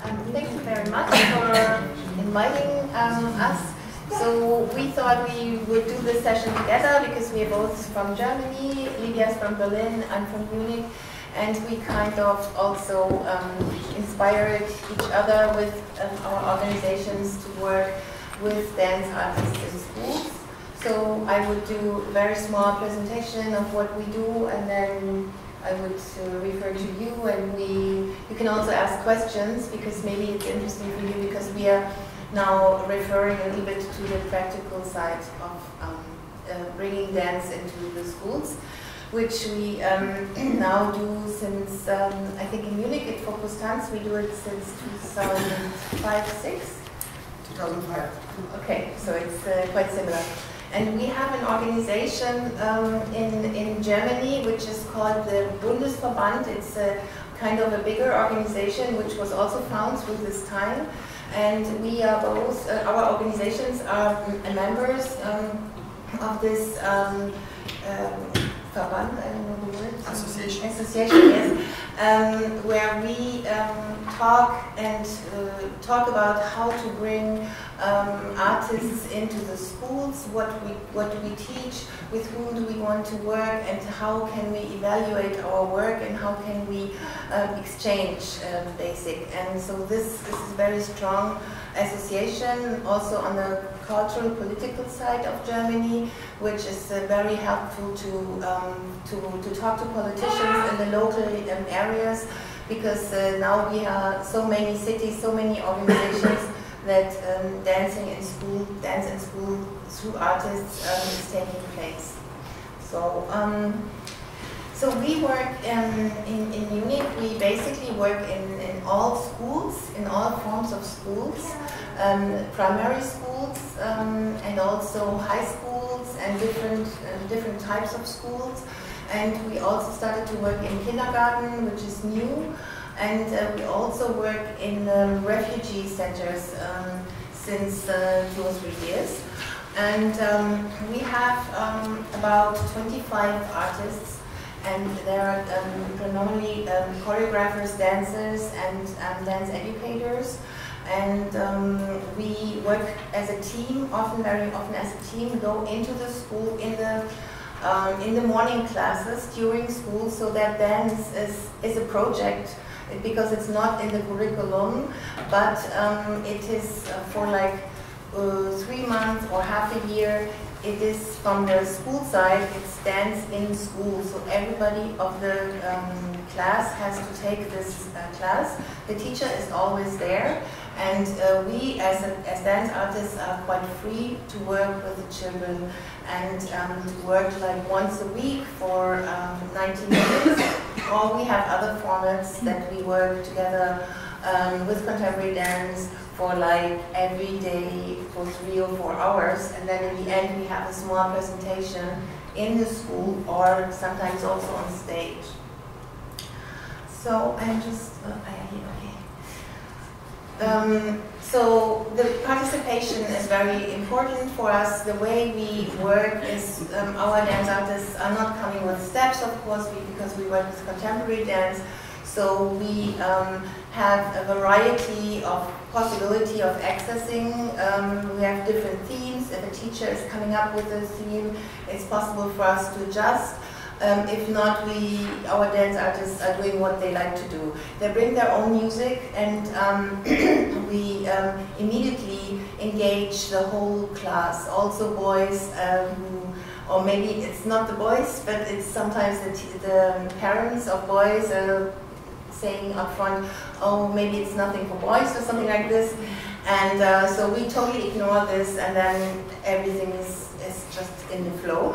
Thank you very much for inviting us. So we thought we would do this session together because we are both from Germany. Livia's from Berlin, I'm from Munich, and we kind of also inspired each other with our organizations to work with dance artists in schools. So I would do a very small presentation of what we do, and then I would refer to you, and you can also ask questions, because maybe it's interesting for you, because we are now referring a little bit to the practical side of bringing dance into the schools, which we now do since, I think in Munich at Focus Tanz, we do it since 2005-6? 2005. Okay, so it's quite similar. And we have an organization in Germany which is called the Bundesverband. It's a kind of a bigger organization which was also founded through this time. And we are both, our organizations are members of this Verband, I don't know the word. Association. Association, yes. Where we talk about how to bring artists into the schools, what do we teach, with whom do we want to work, and how can we evaluate our work, and how can we exchange basic. And so this is a very strong association, also on the cultural political side of Germany, which is very helpful to talk to politicians in the local areas, because now we have so many cities, so many organizations that dance in school through artists is taking place. So so we work in Munich. We basically work in all schools, in all forms of schools, primary schools, and also high schools, and different types of schools. And we also started to work in kindergarten, which is new. And we also work in refugee centers since 2 or 3 years. And we have about 25 artists, and there are predominantly choreographers, dancers, and dance educators. And we work as a team, very often as a team, go into the school in the morning classes during school, so that dance is a project, because it's not in the curriculum, but it is for like 3 months or half a year. It is from the school side, it's dance in school, so everybody of the class has to take this class. The teacher is always there, and we as dance artists are quite free to work with the children, and work like once a week for 90 minutes, or we have other formats that we work together with contemporary dance for like every day for 3 or 4 hours, and then in the end we have a small presentation in the school, or sometimes also on stage. So I'm just, so the participation is very important for us. The way we work is our dance artists are not coming with steps, of course, because we work with contemporary dance. So we have a variety of possibility of accessing. We have different themes. If a teacher is coming up with a theme, it's possible for us to adjust. If not, our dance artists are doing what they like to do. They bring their own music, and we immediately engage the whole class, also boys, or maybe it's not the boys, but it's sometimes the parents of boys saying up front, oh, maybe it's nothing for boys, or something like this. And so we totally ignore this, and then everything is just in the flow.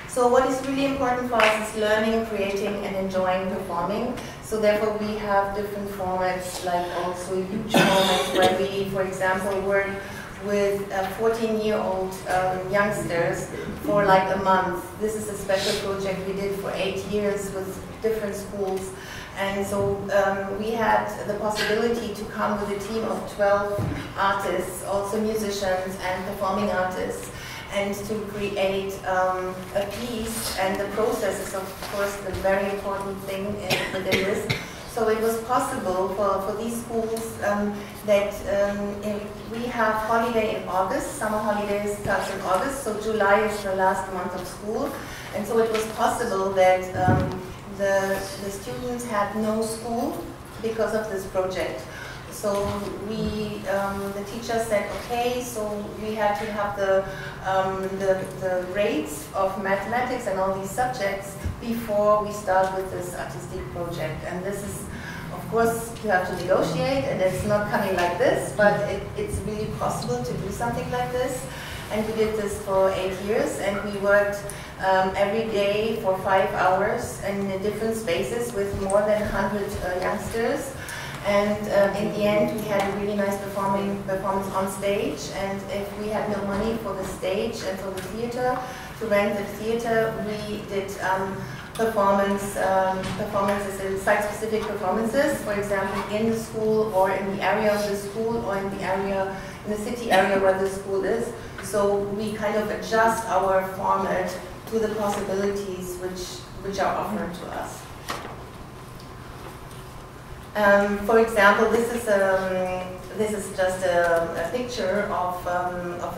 So what is really important for us is learning, creating, and enjoying performing. So therefore we have different formats, like also huge formats where we, for example, work with 14-year-old youngsters for like a month. This is a special project we did for 8 years with different schools. And so we had the possibility to come with a team of 12 artists, also musicians and performing artists, and to create a piece. And the process is, of course, the very important thing within this. So So it was possible for these schools that we have holiday in August. Summer holidays starts in August, so July is the last month of school. And so it was possible that the students had no school because of this project. So we, the teacher said, okay, so we had to have the grades of mathematics and all these subjects before we start with this artistic project. And this is, of course, you have to negotiate, and it's not coming like this, but it's really possible to do something like this. And we did this for 8 years, and we worked every day for 5 hours in different spaces with more than 100 youngsters. And in the end, we had a really nice performance on stage. And if we had no money for the stage and for the theater, to rent the theater, we did performances, site-specific performances, for example, in the school or in the area of the school or in the city area where the school is. So we kind of adjust our format to the possibilities which are offered to us. For example, this is just a picture of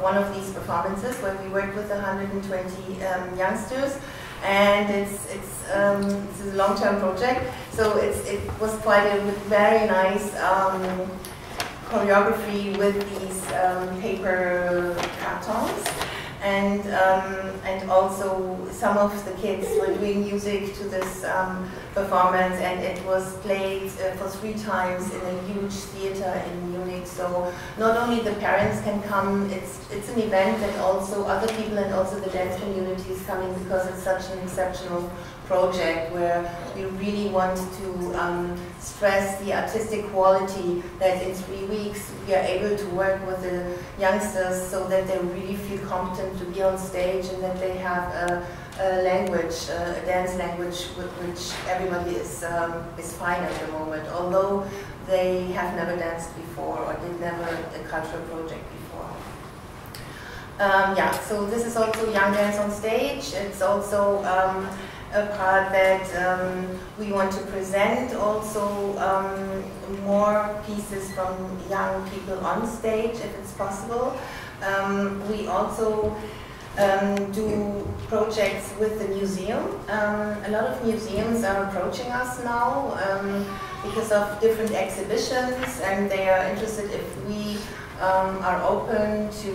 one of these performances where we worked with 120 youngsters, and it's a long-term project. So it was quite a very nice choreography with these paper cartons. And also some of the kids were doing music to this performance, and it was played for 3 times in a huge theater in Munich. So not only the parents can come, it's an event that also other people and also the dance community is coming, because it's such an exceptional project where we really want to stress the artistic quality, that in 3 weeks we are able to work with the youngsters so that they really feel competent to be on stage, and that they have a language, a dance language with which everybody is fine at the moment, although they have never danced before or did never a cultural project before. Yeah, so this is also Young Dance on Stage. It's also a part that we want to present also more pieces from young people on stage, if it's possible. We also do projects with the museum. A lot of museums are approaching us now because of different exhibitions, and they are interested if we are open to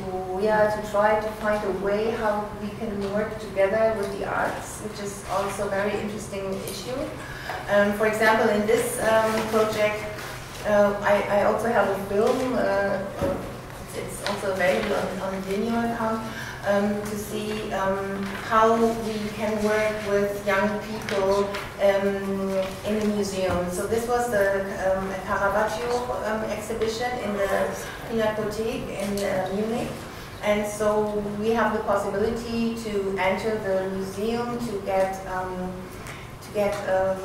try to find a way how we can work together with the arts, which is also a very interesting issue. For example, in this project, I also have a film. It's also available on the Vimeo account to see how we can work with young people in the museum. So this was the Caravaggio exhibition in the Pinakothek in Munich. And so we have the possibility to enter the museum to get a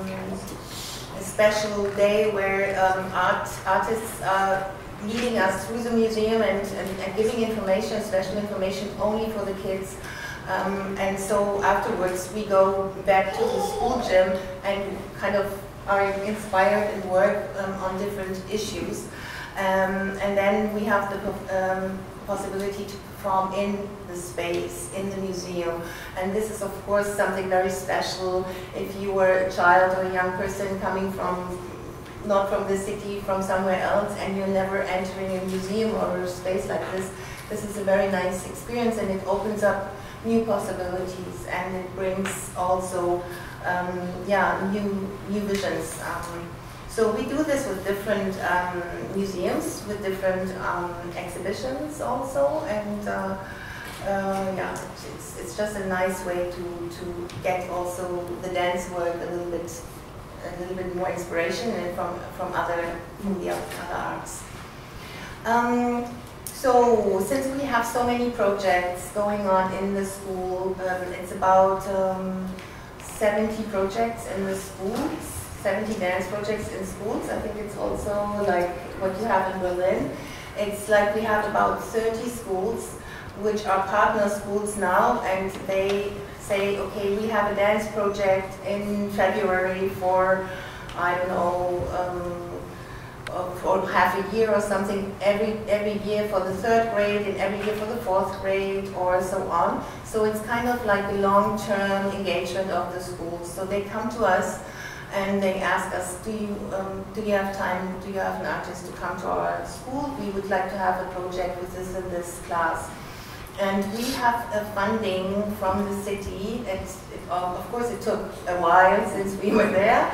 special day where artists are leading us through the museum and giving information, special information only for the kids. And so afterwards we go back to the school gym and kind of are inspired and work on different issues. And then we have the possibility to perform in the space, in the museum. And this is of course something very special if you were a child or a young person coming from not from the city, from somewhere else, and you're never entering a museum or a space like this. This is a very nice experience, and it opens up new possibilities, and it brings also new visions. So we do this with different museums, with different exhibitions also, and it's just a nice way to get also the dance work a little bit more inspiration and from the other arts. So since we have so many projects going on in the school, it's about 70 projects in the schools, 70 dance projects in schools. I think it's also like what you have in Berlin. It's like we have about 30 schools which are partner schools now, and they say, okay, we have a dance project in February for I don't know, for half a year or something, every year for the 3rd grade and every year for the 4th grade or so on. So it's kind of like a long-term engagement of the schools. So they come to us and they ask us, do you have time, do you have an artist to come to our school? We would like to have a project with this and this class. And we have a funding from the city. Of course, it took a while since we were there.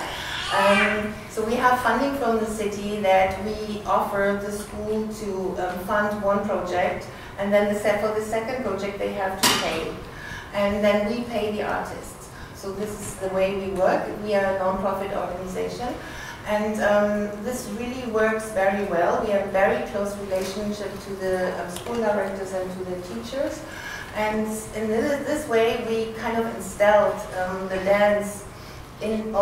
So we have funding from the city that we offer the school to fund one project, and then for the second project they have to pay. And then we pay the artists. So this is the way we work. We are a non-profit organization. And this really works very well. We have a very close relationship to the school directors and to the teachers. And in this way, we kind of instilled the dance in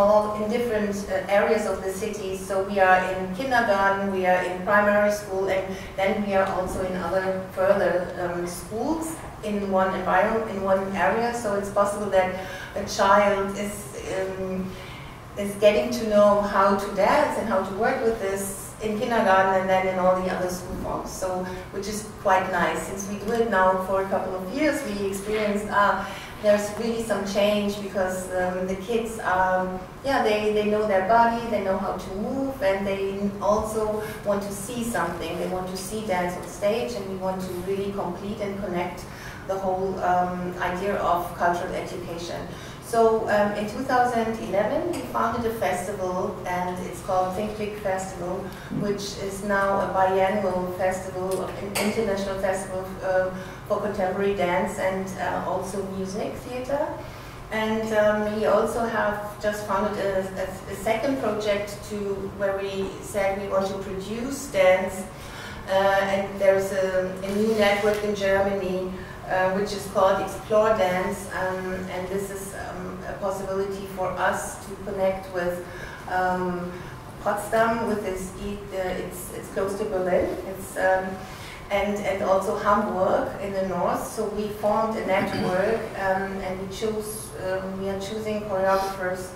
different areas of the city. So we are in kindergarten, we are in primary school, and then we are also in other further schools in one environment, in one area. So it's possible that a child is getting to know how to dance and how to work with this in kindergarten and then in all the other school forms. So, which is quite nice. Since we do it now for a couple of years, we experienced there's really some change because the kids they know their body, they know how to move, and they also want to see something. They want to see dance on stage, and we want to really complete and connect the whole idea of cultural education. So in 2011 we founded a festival, and it's called Think Big Festival, which is now a biannual festival, an international festival for contemporary dance and also music theater. And we also have just founded a second project where we said we want to produce dance, and there's a new network in Germany which is called Explore Dance, and this is a possibility for us to connect with Potsdam, with it's close to Berlin, and also Hamburg in the north. So we formed a network, and we are choosing choreographers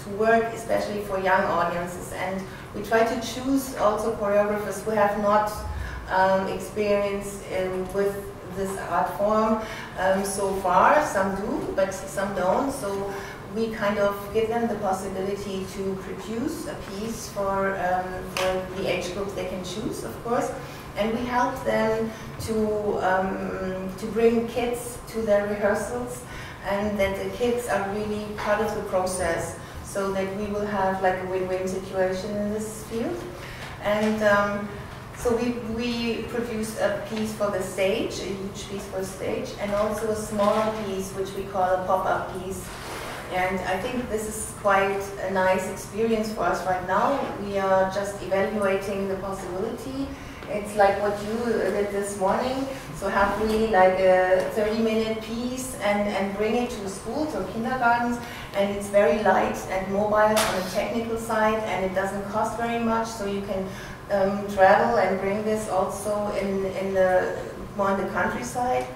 to work especially for young audiences, and we try to choose also choreographers who have not experience with this art form so far. Some do, but some don't. So we kind of give them the possibility to produce a piece for the age group they can choose, of course. And we help them to bring kids to their rehearsals, and that the kids are really part of the process, so that we will have like a win-win situation in this field. And so we produced a piece for the stage, a huge piece for the stage, and also a smaller piece which we call a pop-up piece. And I think this is quite a nice experience for us right now. We are just evaluating the possibility. It's like what you did this morning, so have really like a 30-minute piece and bring it to schools or kindergartens, and it's very light and mobile on the technical side, and it doesn't cost very much, so you can travel and bring this also in more on the countryside.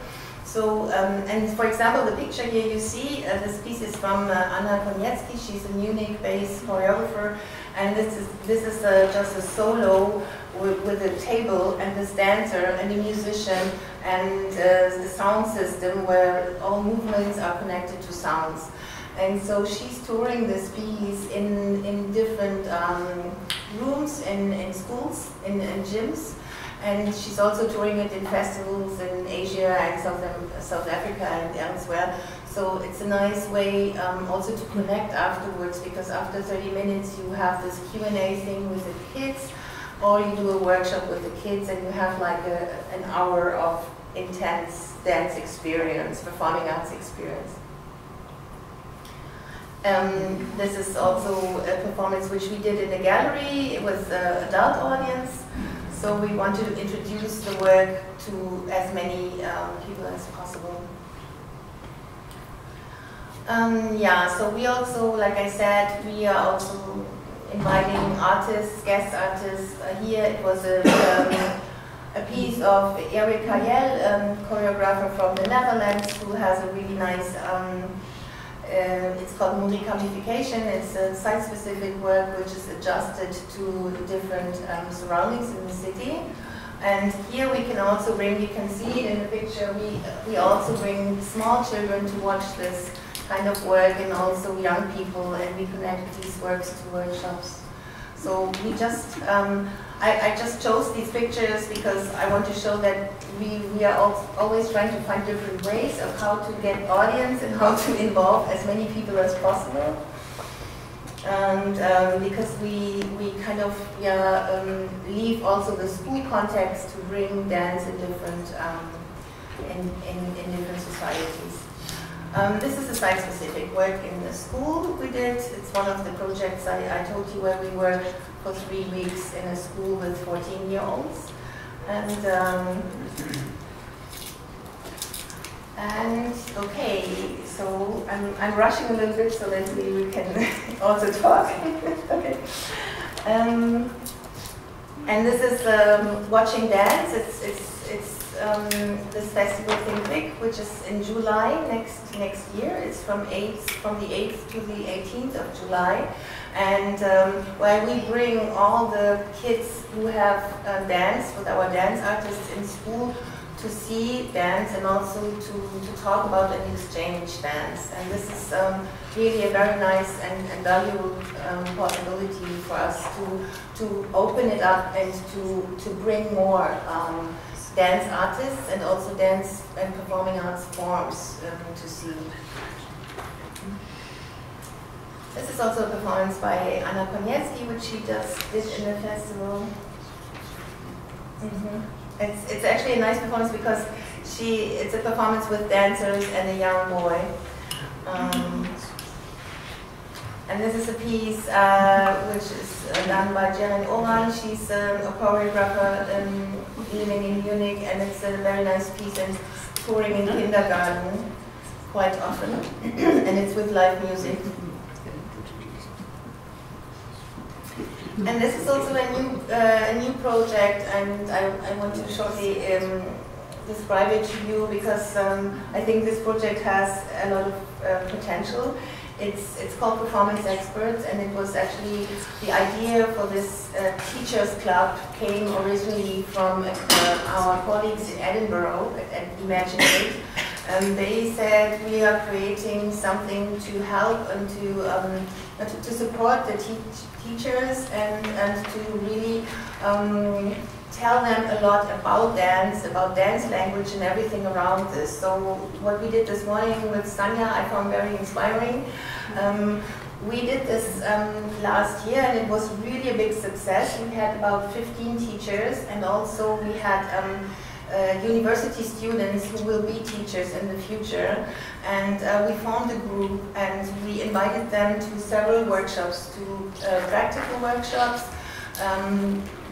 So, and for example, the picture here you see, this piece is from Anna Koniecki. She's a Munich-based choreographer, and this is just a solo with a table and this dancer and a musician and the sound system where all movements are connected to sounds. And so she's touring this piece in different rooms, in schools, in gyms. And she's also touring it in festivals in Asia and South Africa and elsewhere. So it's a nice way also to connect afterwards, because after 30 minutes you have this Q&A thing with the kids, or you do a workshop with the kids and you have like an hour of intense dance experience, performing arts experience. This is also a performance which we did in a gallery with an adult audience. So we want to introduce the work to as many people as possible. So we also, like I said, we are also inviting artists, guest artists. Here it was a piece of Erika Jell, choreographer from the Netherlands, who has a really nice it's called multi-gamification. It's a site-specific work which is adjusted to different surroundings in the city. And here we can also bring, you can see it in the picture, we also bring small children to watch this kind of work, and also young people, and we connect these works to workshops. So we just, I just chose these pictures because I want to show that we are always trying to find different ways of how to get audience and how to involve as many people as possible. And because we kind of leave also the school context to bring dance in different in different societies. This is a site-specific work in the school we did. It's one of the projects I told you where we worked for 3 weeks in a school with 14-year-olds. And okay, so I'm rushing a little bit so that we can also talk. Okay. And this is watching dance. It's this festival Think, which is in July next year. It's from the 8th to the 18th of July, and where we bring all the kids who have danced with our dance artists in school to see dance and also to talk about and exchange dance. And this is really a very nice and valuable possibility for us to open it up and to bring more dance artists and also dance and performing arts forms to see. This is also a performance by Anna Konietzki, which she just did in the festival. It's actually a nice performance because it's a performance with dancers and a young boy. And this is a piece which is done by Jeren Oran. She's a choreographer living in Munich, and it's a very nice piece and touring in kindergarten quite often. And it's with live music. And this is also a new project, and I want to shortly describe it to you because I think this project has a lot of potential. It's called Performance Experts, and it was actually the idea for this teachers club came originally from our colleagues in Edinburgh at Imaginate. They said we are creating something to help and to support the teachers and to really tell them a lot about dance language and everything around this. So what we did this morning with Sanja I found very inspiring. We did this last year, and it was really a big success. We had about 15 teachers, and also we had university students who will be teachers in the future. And we formed a group, and we invited them to several workshops, to practical workshops,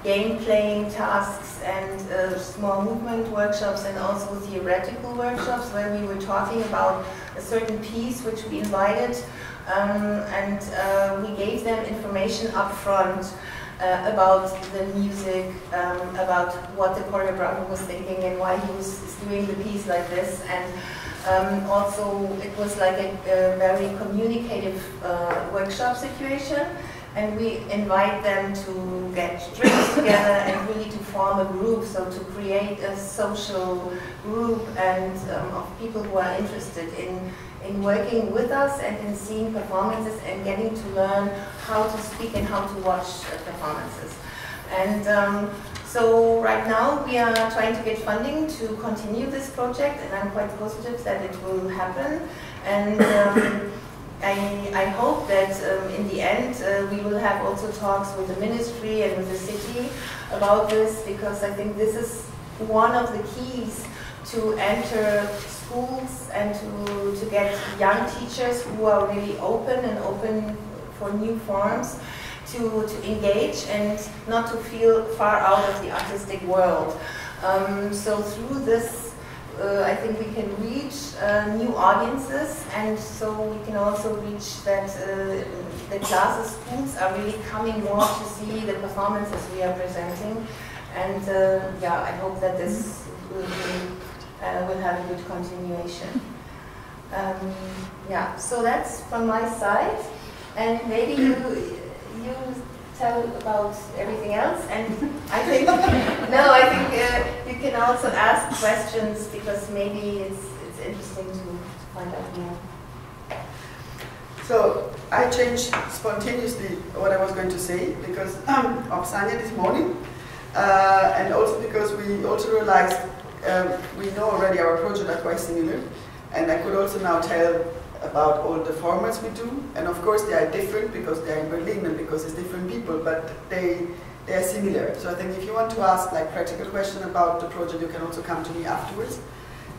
game playing tasks, and small movement workshops, and also theoretical workshops where we were talking about a certain piece which we invited, and we gave them information up front about the music, about what the choreographer was thinking and why he was doing the piece like this. And also it was like a very communicative workshop situation. And we invite them to get drinks together and really to form a group, so to create a social group and of people who are interested in working with us and in seeing performances and getting to learn how to speak and how to watch performances. And so right now we are trying to get funding to continue this project, and I'm quite positive that it will happen. And I hope that in the end we will have also talks with the ministry and with the city about this, because I think this is one of the keys to enter schools and to get young teachers who are really open for new forms to engage and not to feel far out of the artistic world. So through this I think we can reach new audiences, and so we can also reach that the classes, schools are really coming more to see the performances we are presenting. And yeah, I hope that this will have a good continuation. Yeah, so that's from my side, and maybe you tell about everything else, and I think you can also ask questions, because maybe it's interesting to find out more. So I changed spontaneously what I was going to say because of Sanja this morning, and also because we also realized we know already our projects are quite similar, and I could also now tell about all the formats we do, and of course they are different because they are in Berlin and because it's different people, but they are similar. So I think if you want to ask like practical question about the project, you can also come to me afterwards.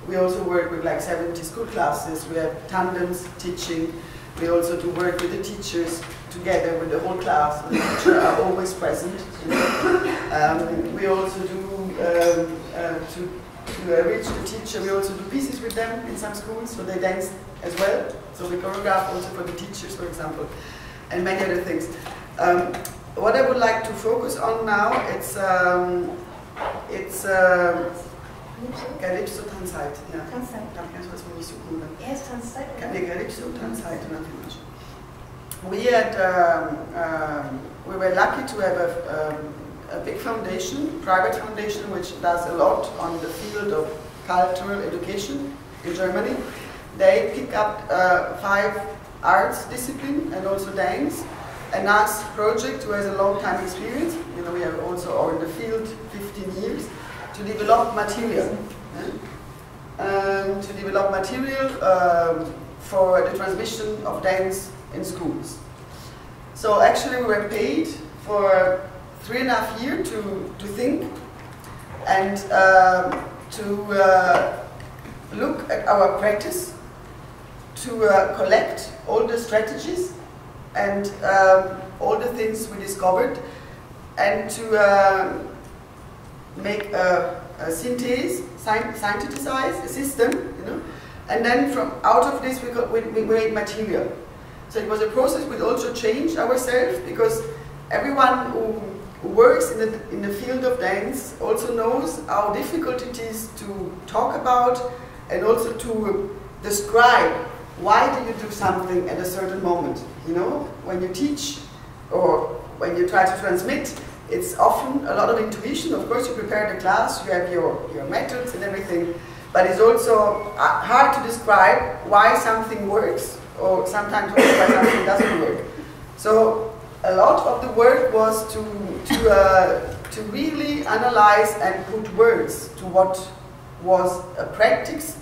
We also work with like 70 school classes, we have tandems teaching, we also do work with the teachers together with the whole class, and the teachers are always present. You know? We also do, to reach the teacher, we also do pieces with them in some schools, so they dance as well. So we choreograph also for the teachers, for example, and many other things. What I would like to focus on now, it's Calypso Tanzheit. Ja. Tanzheit. Das was mir nicht so cool. Yes, Tanzheit. Calypso Tanzheit natürlich. We were lucky to have a big foundation, private foundation, which does a lot on the field of cultural education in Germany. They pick up 5 arts disciplines and also dance. A nice project who has a long time experience. You know, we have also in the field 15 years to develop material. To develop material for the transmission of dance in schools. So actually we were paid for 3.5 years to think and to look at our practice, to collect all the strategies and all the things we discovered, and to make a synthesize a system, you know, and then out of this we made material. So it was a process. We also changed ourselves, because everyone who works in the field of dance also knows how difficult it is to talk about and also to describe why do you do something at a certain moment. You know, when you teach or when you try to transmit, it's often a lot of intuition. Of course, you prepare the class, you have your methods and everything, but it's also hard to describe why something works, or sometimes also why something doesn't work. So a lot of the work was to really analyze and put words to what was a practice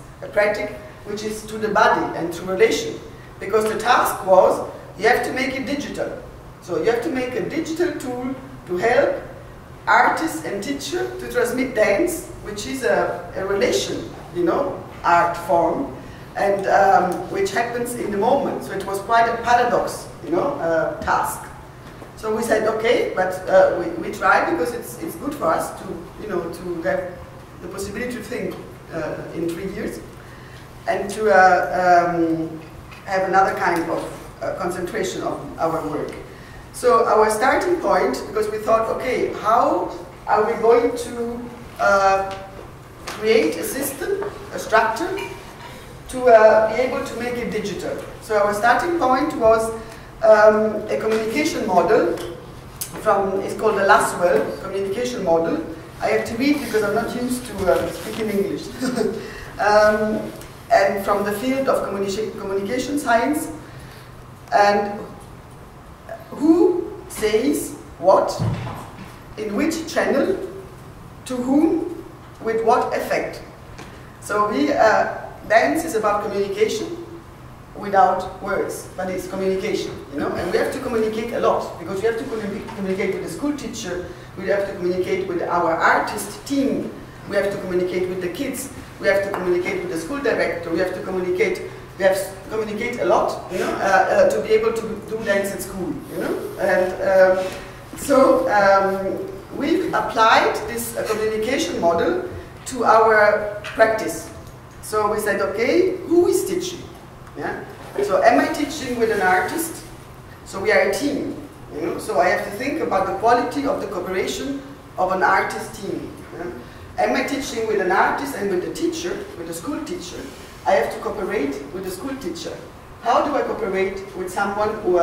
which is to the body and to relation. Because the task was, you have to make it digital. So you have to make a digital tool to help artists and teachers to transmit dance, which is a relation, you know, art form, and which happens in the moment. So it was quite a paradox, you know, task. So we said, okay, but we try, because it's good for us to, you know, to have the possibility to think in 3 years, and to have another kind of concentration of our work. So our starting point, because we thought, okay, how are we going to create a system, a structure, to be able to make it digital. So our starting point was a communication model it's called the Laswell communication model. I have to read because I'm not used to speaking English. And from the field of communication science, and who says what, in which channel, to whom, with what effect. So dance is about communication without words, but it's communication, you know, and we have to communicate a lot, because we have to communicate with the school teacher, we have to communicate with our artist team, we have to communicate with the kids, we have to communicate with the school director, we have to communicate a lot, you know, to be able to do dance at school, you know. And so we've applied this communication model to our practice. So we said, okay, who is teaching? Yeah? So am I teaching with an artist? So we are a team, you know. So I have to think about the quality of the cooperation of an artist team. Yeah? Am I teaching with an artist and with the teacher, with the school teacher? I have to cooperate with the school teacher. How do I cooperate with someone who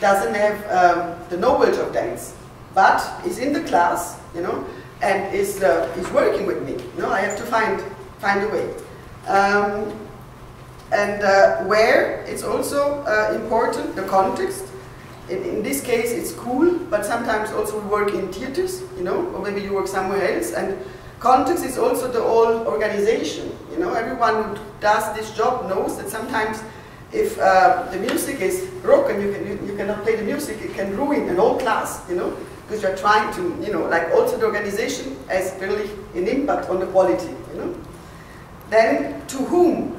doesn't have the knowledge of dance, but is in the class, you know, and is working with me? You know, I have to find a way. Where it's also important, the context. In this case, it's school, but sometimes also we work in theaters, you know, or maybe you work somewhere else. And context is also the whole organization. You know, everyone who does this job knows that sometimes if the music is broken, you cannot play the music. It can ruin an whole class, you know, because you're trying to, you know, like also the organization has really an impact on the quality, you know. Then to whom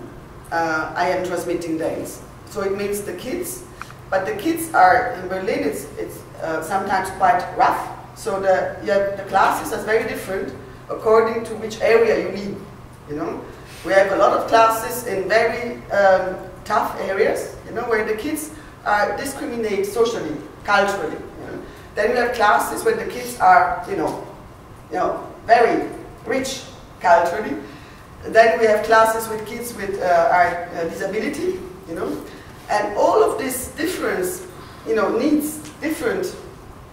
I am transmitting dance. So it means the kids. But the kids are, in Berlin, it's sometimes quite rough. So the classes are very different according to which area you live, you know. We have a lot of classes in very tough areas, you know, where the kids discriminate socially, culturally. You know. Then we have classes where the kids are, you know, very rich culturally. Then we have classes with kids with disability, you know. And all of this difference, you know, needs different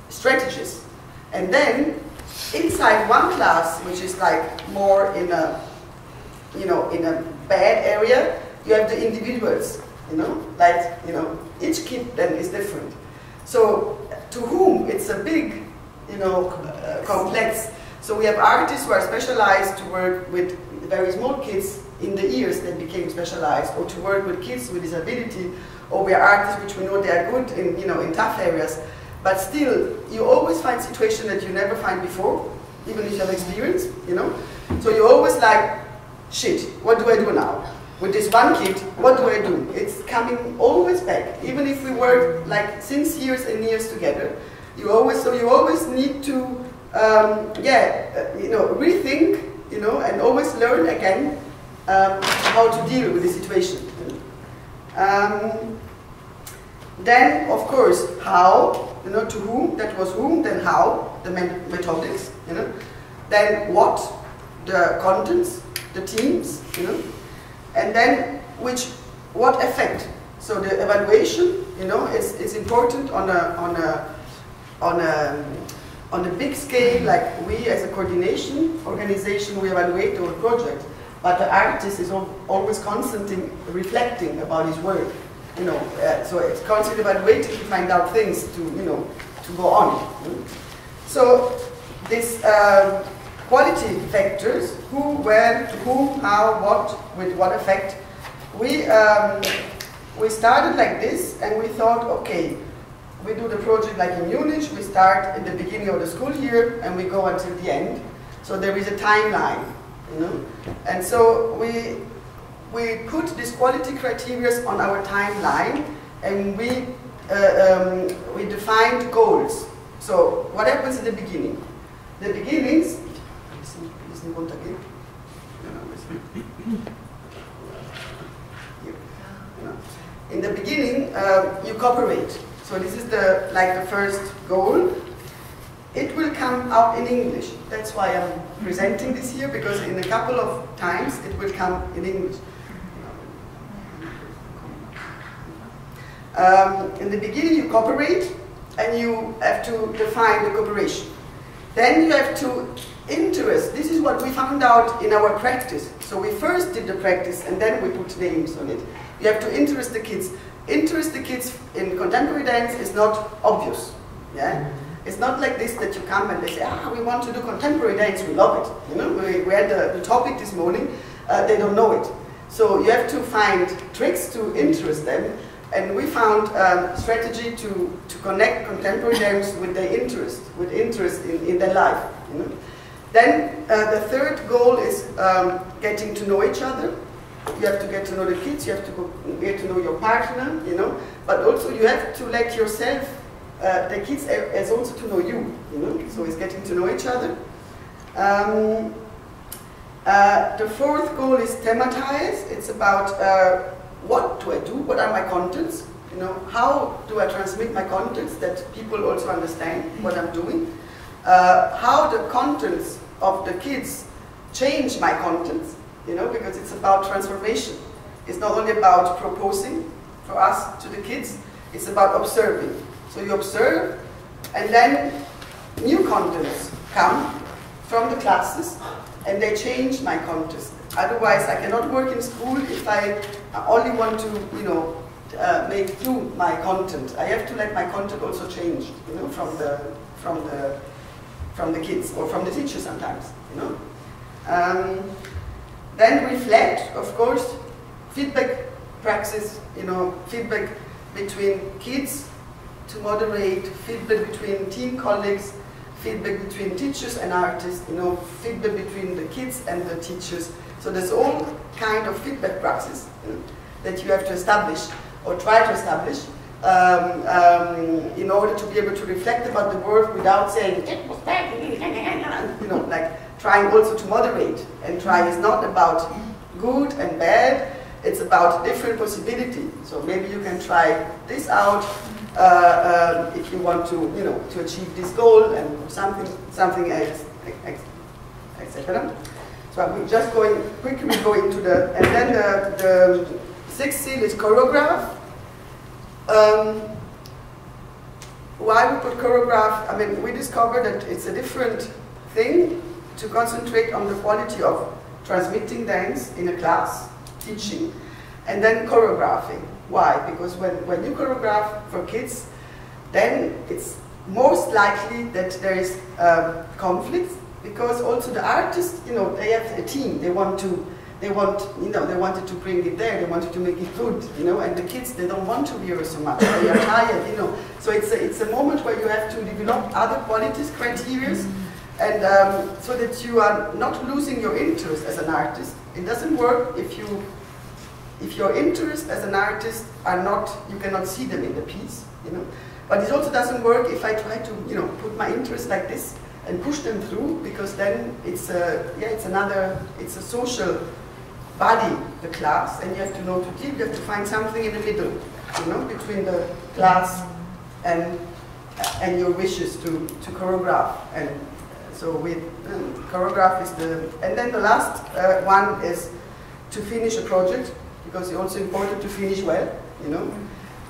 strategies. And then inside one class, which is like more in a, you know, in a bad area, you have the individuals, you know, like, you know, each kid then is different. So to whom it's a big, you know, complex. So we have artists who are specialized to work with very small kids in the years they became specialized, or to work with kids with disability, or we are artists which we know they are good in, you know, in tough areas. But still, you always find situations that you never find before, even if you have experience, you know. So you always like, shit, what do I do now? With this one kid, what do I do? It's coming always back, even if we work like since years and years together. You always need to, you know, rethink, you know, and always learn again how to deal with the situation. Then, of course, how, you know, to whom, that was whom, then how, the methodics, you know. Then what, the contents, the teams, you know. And then what effect. So the evaluation, you know, is important on a big scale, like we as a coordination organization, we evaluate our project. But the artist is always constantly reflecting about his work, you know. So it's constantly evaluating to find out things to, you know, to go on. So this quality factors, who, where, to whom, how, what, with what effect. We started like this, and we thought, okay, we do the project like in Munich. We start in the beginning of the school year, and we go until the end. So there is a timeline. You know? And so we put these quality criteria on our timeline, and we defined goals. So what happens in the beginning? The beginnings. In the beginning, you cooperate. So this is the first goal. It will come out in English. That's why I'm presenting this here, because in a couple of times it will come in English. In the beginning you cooperate, and you have to define the cooperation. Then you have to interest. This is what we found out in our practice. So we first did the practice, and then we put names on it. You have to interest the kids. Interest the kids in contemporary dance is not obvious. Yeah? It's not like this that you come and they say, we want to do contemporary dance, we love it. You know, we had the topic this morning, they don't know it. So you have to find tricks to interest them, and we found strategy to connect contemporary dance with their interest, in their life. You know? Then the third goal is getting to know each other. You have to get to know the kids, you have to get to know your partner, you know, but also you have to let yourself, the kids as also to know you, you know, so it's getting to know each other. The fourth goal is thematize. It's about what do I do, what are my contents, you know, how do I transmit my contents that people also understand what I'm doing, how the contents of the kids change my contents. you know, because it's about transformation. It's not only about proposing for us to the kids, it's about observing. So you observe, and then new contents come from the classes, and they change my content. Otherwise, I cannot work in school if I only want to, you know, make through my content. I have to let my content also change, you know, from the kids or from the teacher sometimes, you know. Then reflect, of course, feedback praxis, you know, feedback between kids to moderate, feedback between team colleagues, feedback between teachers and artists, you know, feedback between the kids and the teachers. So there's all kind of feedback praxis, you know, that you have to establish or try to establish in order to be able to reflect about the work without saying, it was bad, you know, like trying also to moderate. And try is not about good and bad, it's about different possibility. So maybe you can try this out if you want to, you know, to achieve this goal and something else, etc. So I'm just quickly go into the, and then the sixth seal is choreograph. Why we put choreograph? I mean, we discovered that it's a different thing to concentrate on the quality of transmitting dance in a class, teaching, and then choreographing. Why? Because when you choreograph for kids, then it's most likely that there is conflict, because also the artists, you know, they have a team. They wanted to bring it there. They wanted to make it good, you know. And the kids, they don't want to hear so much. They are tired, you know. So it's a moment where you have to develop other qualities, criteria, and so that you are not losing your interest as an artist. It doesn't work if your interests as an artist are not, you cannot see them in the piece, you know. But it also doesn't work if I try to, you know, put my interest like this and push them through, because then it's a social body, the class, and you have to know to deal, you have to find something in the middle, you know, between the class and your wishes to choreograph. And so with choreograph is and then the last one is to finish a project, because it's also important to finish well, you know,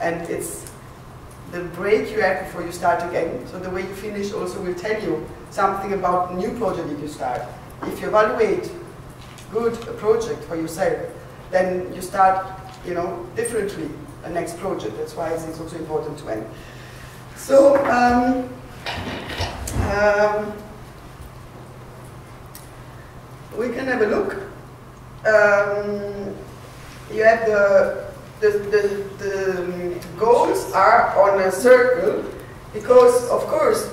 and it's the break you have before you start again. So the way you finish also will tell you something about the new project that you start. If you evaluate good a project for yourself, then you start, you know, differently the next project. That's why it's also important to end. So we can have a look. You have the goals are on a circle, because of course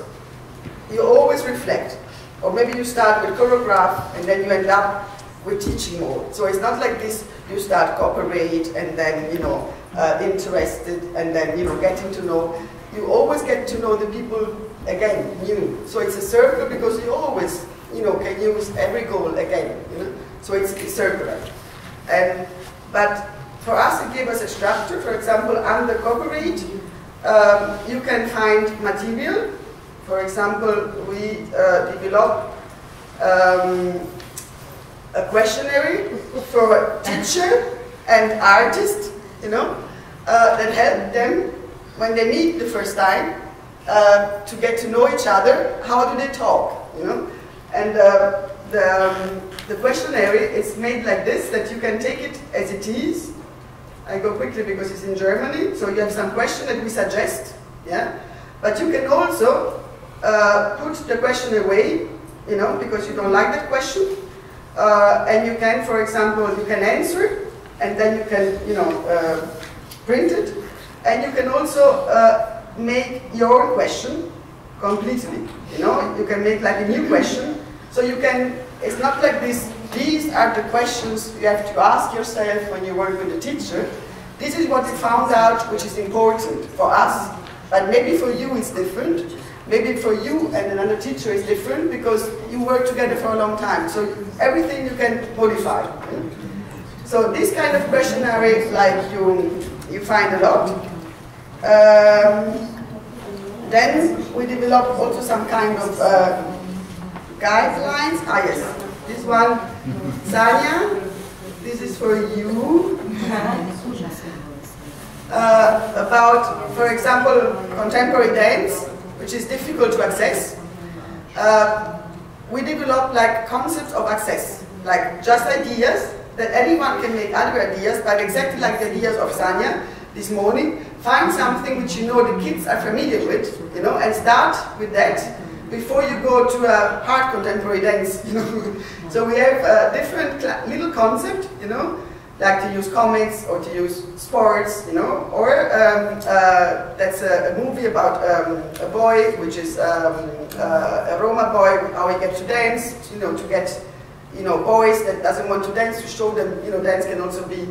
you always reflect, or maybe you start with choreograph and then you end up with teaching more. So it's not like this, you start cooperate and then, you know, interested and then, you know, getting to know. You always get to know the people again, new. So it's a circle, because you always, you know, can use every goal again, you know. So it's circular. But for us it gave us a structure. For example, under cooperate, you can find material. For example, we developed a questionnaire for teacher and artist, you know, that help them when they meet the first time to get to know each other. How do they talk, you know? And the questionnaire is made like this, that you can take it as it is. I go quickly because it's in Germany. So you have some question that we suggest, yeah. But you can also put the question away, you know, because you don't like that question. And you can, for example, you can answer, and then you can, you know, print it. And you can also make your question completely, you know. You can make like a new question. So you can, it's not like this, these are the questions you have to ask yourself when you work with a teacher. This is what we found out, which is important for us. But maybe for you it's different. Maybe for you and another teacher is different, because you work together for a long time. So everything you can modify. So this kind of questionnaire, like you find a lot. Then we developed also some kind of guidelines. Ah yes, this one, Sanya, for you about, for example, contemporary dance, which is difficult to access. We developed like concepts of access, like just ideas that anyone can make other ideas, but exactly like the ideas of Sanja this morning. Find something which you know the kids are familiar with, you know, and start with that before you go to a hard contemporary dance, you know. So we have a different little concept, you know, like to use comics or to use sports, you know, or that's a movie about a boy, which is a Roma boy, how he gets to dance, you know, to get, you know, boys that doesn't want to dance, to show them, you know, dance can also be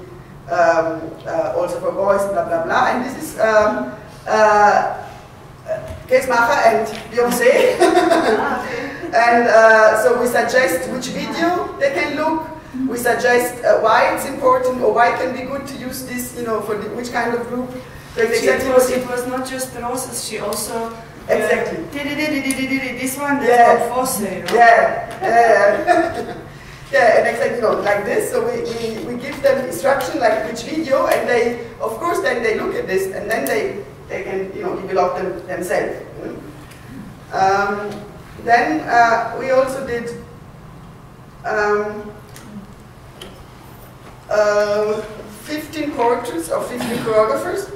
also for boys, blah, blah, blah. And this is Keesmacher and Beyoncé. And so we suggest which video they can look. We suggest why it's important or why it can be good to use this, you know, for which kind of group. It was not just roses, she also exactly this one that's called Fosse, right? Yeah. Yeah, and exactly, you know, like this. So we give them instruction like which video, and they, of course, then they look at this, and then they can, you know, develop them themselves. You know? Then we also did 15 portraits of 15 choreographers,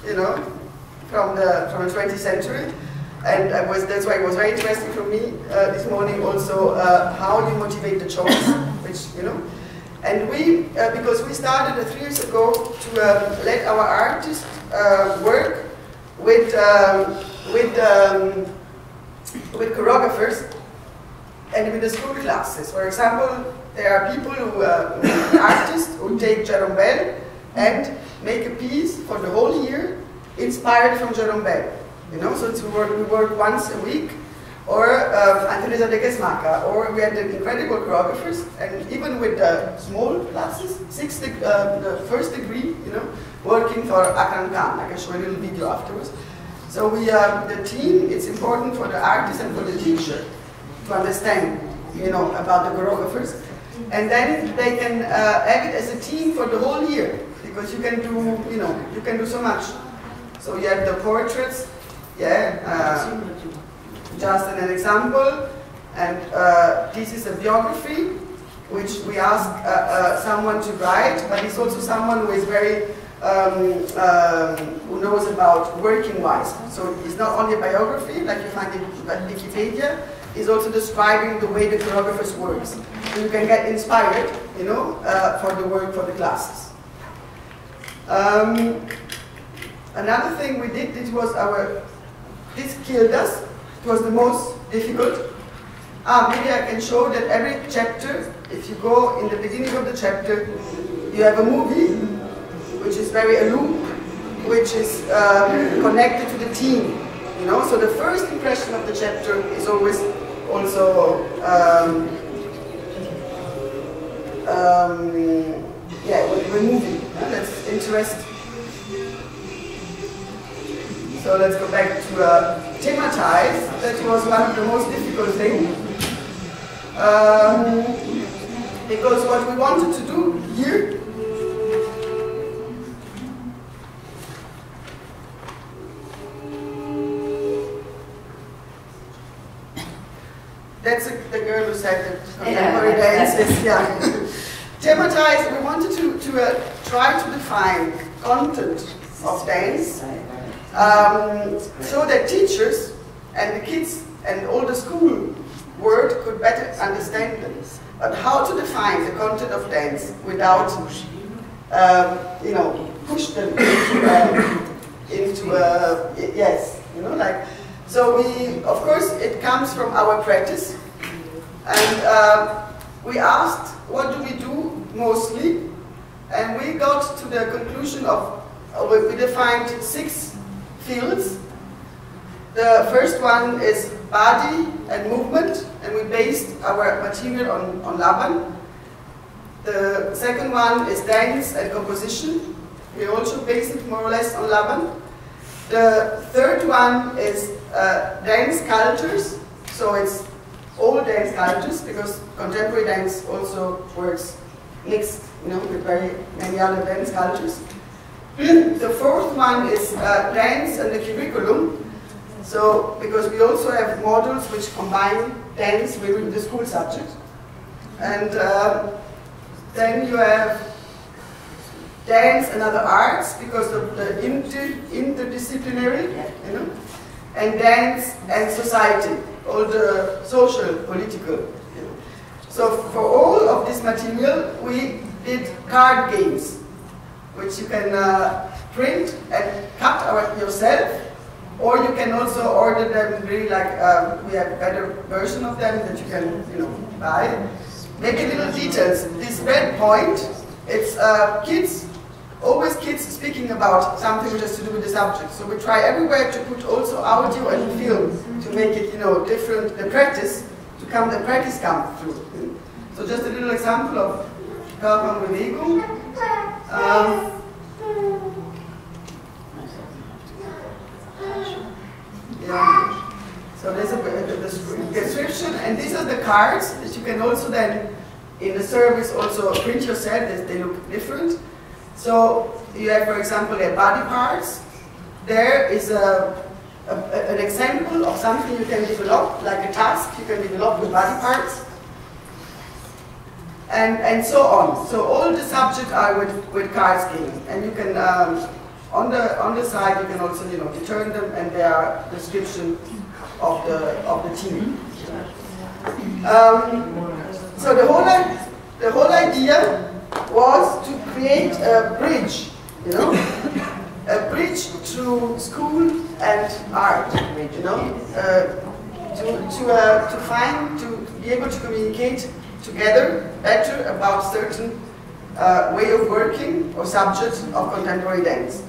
you know, from the 20th century. And that's why it was very interesting for me this morning also how you motivate the choice, which, you know. And we, because we started 3 years ago to let our artists work with choreographers and with the school classes. For example, there are people who, artists who take Jerome Bell and make a piece for the whole year inspired from Jerome Bell. You know, so we work once a week, or Untitled Chapter, or we had the incredible choreographers, and even with the small classes, the first degree, you know, working for Akram Khan. I can show you a little video afterwards. So we, the team, it's important for the artist and for the teacher to understand, you know, about the choreographers, and then they can have it as a team for the whole year, because you can do, you know, you can do so much. So you have the portraits. Yeah, just an example, and this is a biography which we ask someone to write, but it's also someone who is very, who knows about working wise. So it's not only a biography like you find in Wikipedia, it's also describing the way the choreographers works. So you can get inspired, you know, for the work for the classes. Another thing we did, this killed us. It was the most difficult. Maybe I can show that every chapter, if you go in the beginning of the chapter, you have a movie, which is very a loop, which is connected to the theme. You know, so the first impression of the chapter is always also with the movie. That's interesting. So let's go back to thematize. That was one of the most difficult things. Because what we wanted to do here that's the girl who said that contemporary dances. Yeah. Thematize, we wanted to try to define content of dance so that teachers and the kids and all the school world could better understand them. But how to define the content of dance without, you know, push them into yes, you know, like. So we, of course, it comes from our practice, and we asked, what do we do mostly? And we got to the conclusion of, we defined 6 fields. The first one is body and movement, and we based our material on Laban. The second one is dance and composition. We also based it more or less on Laban. The third one is dance cultures, so it's all dance cultures, because contemporary dance also works mixed, you know, with very many other dance cultures. The fourth one is dance and the curriculum. So, because we also have modules which combine dance with the school subject. And then you have dance and other arts, because of the interdisciplinary, you know, and dance and society, all the social, political. You know. So for all of this material, we did card games, which you can print and cut yourself, or you can also order them. Really, like we have a better version of them that you can, you know, buy. Maybe little details. This red point, it's kids. Always kids speaking about something which has to do with the subject. So we try everywhere to put also audio and film to make it, you know, different. The practice come through. So just a little example of Körper und Bewegung. Yeah. So there's a description, and these are the cards that you can also then in the service also print yourself. They look different. So you have, for example, body parts. There is an example of something you can develop, like a task you can develop with body parts, and so on. So all the subjects are with card schemes, and you can on the side you can also, you know, return them, and there are description of the team. So the whole idea was to create a bridge, you know, a bridge through school and art, you know, to be able to communicate together better about certain way of working or subjects of contemporary dance.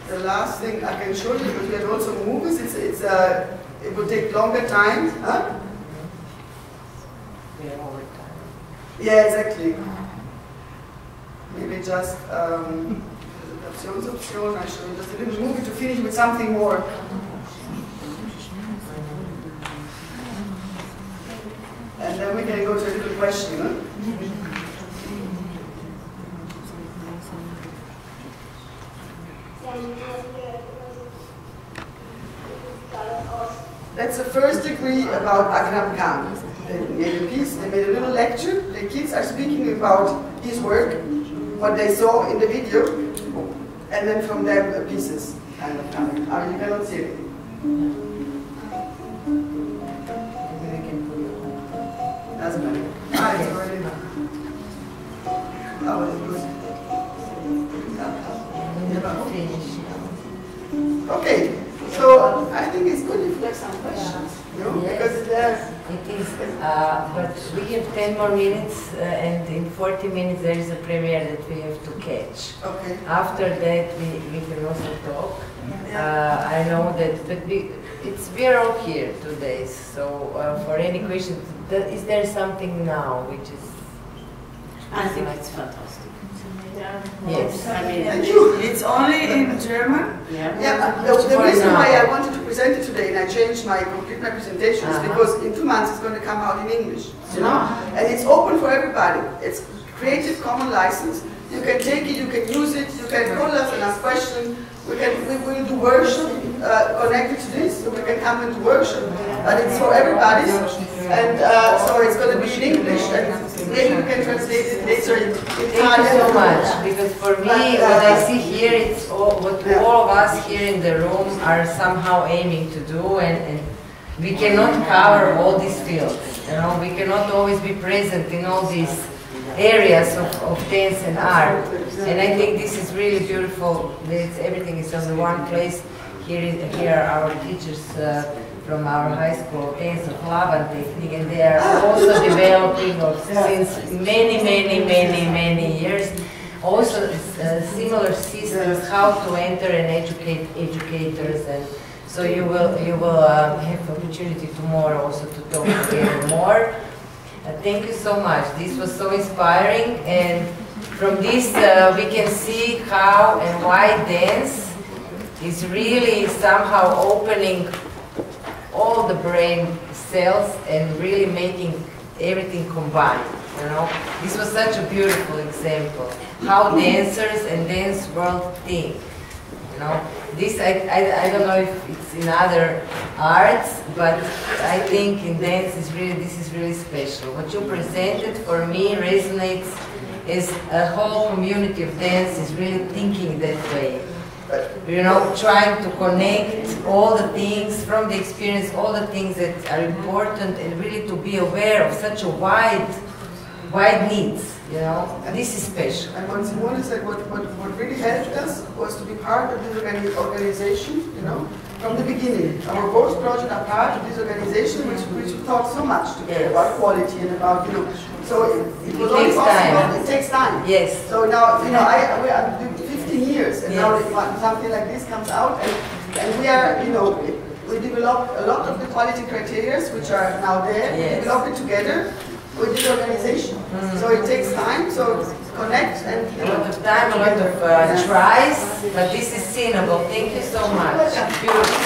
The last thing I can show you, because we have also movies, it will take longer time. Huh? Yeah, exactly. Maybe just Option. I show you just a little movie to finish with something more. And then we can go to a little question. Huh? That's the first degree about Akram Khan. They made a piece, they made a little lecture. The kids are speaking about his work, what they saw in the video, and then from there the pieces kind of coming. I mean, you cannot see it. Doesn't matter. Ah, it's already done. Oh, it's good. Okay. So I think it's good if you have some questions, you know, yes, because it is. But we have 10 more minutes, and in 40 minutes there is a premiere that we have to catch. Okay. After that, we can also talk. I know that, but we are all here 2 days. So for any questions, is there something now which is? I think it's fantastic. Yes. I mean, thank you. It's only in German? Yeah, the reason why I wanted to present it today, and I changed my presentation, is because in 2 months it's going to come out in English, you know, and it's open for everybody. It's Creative Commons license. You can take it, you can use it, you can call us and ask questions. We will do workshop connected to this, so we can come and do workshop. But it's for everybody, and so it's going to be in English, and maybe we can translate it later in Italian. Thank you so much, because for me, what I see here, it's what all of us here in the room are somehow aiming to do, and we cannot cover all these fields. You know, we cannot always be present in all these areas of dance and art, and I think this is really beautiful. Everything is on the one place. Here are our teachers from our high school, dance of love and technique, and they are also developing since many years. Also similar systems how to enter and educate educators, and so you will have opportunity tomorrow also to talk together more. Thank you so much. This was so inspiring, and from this we can see how and why dance is really somehow opening all the brain cells and really making everything combined, you know. This was such a beautiful example, how dancers and dance world think, you know. This, I don't know if it's in other arts, but I think in dance this is really special. What you presented for me resonates as a whole community of dance is really thinking that way. You know, trying to connect all the things from the experience, all the things that are important, and really to be aware of such a wide needs, you know. This is special. And what Simone said, what really helped us was to be part of this organization, you know, from the beginning. Our both projects are part of this organization, which we thought so much together about quality and about, you know. So it was only possible. It takes time. Yes. So now, you know, we are 15 years, and now something like this comes out, and we are, you know, we develop a lot of the quality criteria which are now there. We develop it together with this organization. So it takes time. So connect and a lot of time, a lot of tries, but this is seeable. Thank you so much. Beautiful.